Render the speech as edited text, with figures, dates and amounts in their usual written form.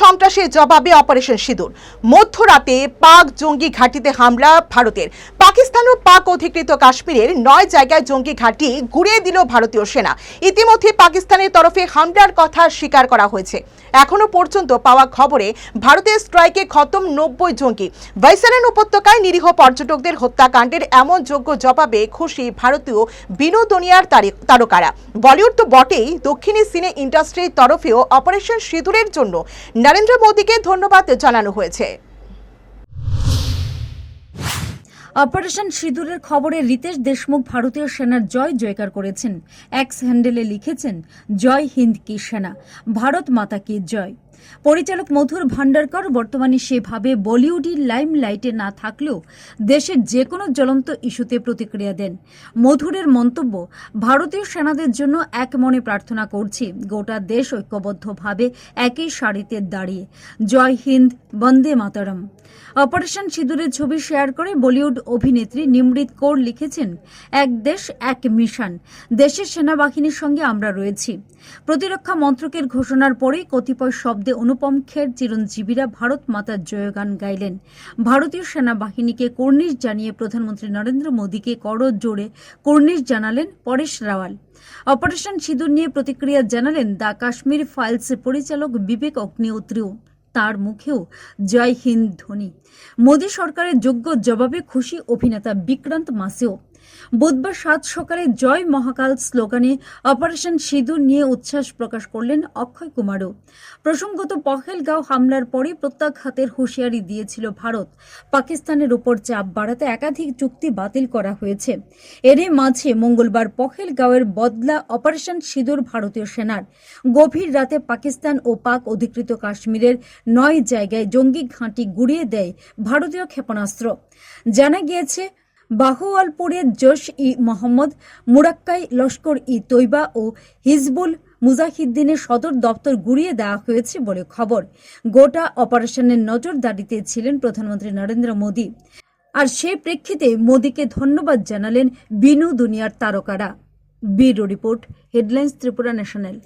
সন্ত্রাসের জবাবে অপারেশন সিঁদুর। মধ্যরাতে পাক জঙ্গি ঘাঁটিতে হামলা ভারতের। পাকিস্তান ও পাক অধিকৃত কাশ্মীরের 9 জায়গায় জঙ্গি ঘাঁটি গুঁড়িয়ে দিল ভারতীয় সেনা। ইতিমধ্যে পাকিস্তানের তরফে হামলার কথা স্বীকার করা হয়েছে। এখনো পর্যন্ত পাওয়া খবরে ভারতের স্ট্রাইকে খতম 90 জঙ্গি। ভাইসরেন উপত্যকায় নিরীহ পর্যটকদের হত্যাকাণ্ডের এমন যোগ্য জবাবে খুশি ভারতীয় বিনোদনিয়ার তারকারা। বলিউড তো বটেই, দক্ষিণী সিনে ইন্ডাস্ট্রির তরফেও অপারেশন সিঁদুরের জন্য নরেন্দ্র মোদীকে ধন্যবাদ জানানো হয়েছে। অপারেশন সিঁদুরের খবরে রিতেশ দেশমুখ ভারতীয় সেনার জয় জয়কার করেছেন। এক্স হ্যান্ডেলে লিখেছেন, জয় হিন্দ কি সেনা, ভারত মাতা কি জয়। পরিচালক মধুর ভান্ডারকর বর্তমানে সেভাবে বলিউডের লাইমলাইটে না থাকলেও দেশের যে কোনো জ্বলন্ত ইস্যুতে প্রতিক্রিয়া দেন। মধুরের মন্তব্য, ভারতীয় সেনাদের জন্য এক মনে প্রার্থনা করছি, গোটা দেশ ঐক্যবদ্ধভাবে একই সারিতে দাঁড়িয়ে জয় হিন্দ, বন্দে মাতরম। অপারেশন সিঁদুরের ছবি শেয়ার করে বলিউড অভিনেত্রী নিমৃত কৌর লিখেছেন, এক দেশ এক মিশন, দেশের সেনাবাহিনীর সঙ্গে আমরা রয়েছি। প্রতিরক্ষা মন্ত্রকের ঘোষণার পরেই কতিপয় শব্দে অনুপম খের চিরঞ্জীবীরা ভারত মাতার জয়গান গাইলেন। ভারতীয় সেনাবাহিনীকে কর্নিশ জানিয়ে প্রধানমন্ত্রী নরেন্দ্র মোদীকে করজোড়ে কর্নিশ জানালেন পরেশ রাওয়াল। অপারেশন সিঁদুর নিয়ে প্রতিক্রিয়া জানালেন দ্য কাশ্মীর ফাইলস পরিচালক বিবেক অগ্নিহোত্রীও। তার মুখেও জয় হিন্দ ধ্বনি। মোদী সরকারের যোগ্য জবাবে খুশি অভিনেতা বিক্রান্ত মাসেও। বুধবার 7 সকালে জয় মহাকাল স্লোগানে অপারেশন সিঁদুর নিয়ে উচ্ছ্বাস প্রকাশ করলেন অক্ষয় কুমারও। প্রসঙ্গত, পহেলগাঁও হামলার পরে প্রত্যাঘাতের হুঁশিয়ারি দিয়েছিল ভারত। পাকিস্তানের উপর চাপ বাড়াতে একাধিক চুক্তি বাতিল করা হয়েছে। এরই মাঝে মঙ্গলবার পহেলগাঁওয়ের বদলা অপারেশন সিঁদুর ভারতীয় সেনার। গভীর রাতে পাকিস্তান ও পাক অধিকৃত কাশ্মীরের 9 জায়গায় জঙ্গি ঘাঁটি গুঁড়িয়ে দেয় ভারতীয় ক্ষেপণাস্ত্র। জানা গিয়েছে, বাহুয়ালপুরের জৈশ ই মোহাম্মদ, মুরাক্কাই লস্কর ই তৈবা ও হিজবুল মুজাহিদ্দিনের সদর দপ্তর গুঁড়িয়ে দেওয়া হয়েছে বলে খবর। গোটা অপারেশনের নজরদারিতে ছিলেন প্রধানমন্ত্রী নরেন্দ্র মোদী। আর সেই প্রেক্ষিতে মোদীকে ধন্যবাদ জানালেন বিনোদনিয়ার তারকারা। Bureau report, headlines Tripura national.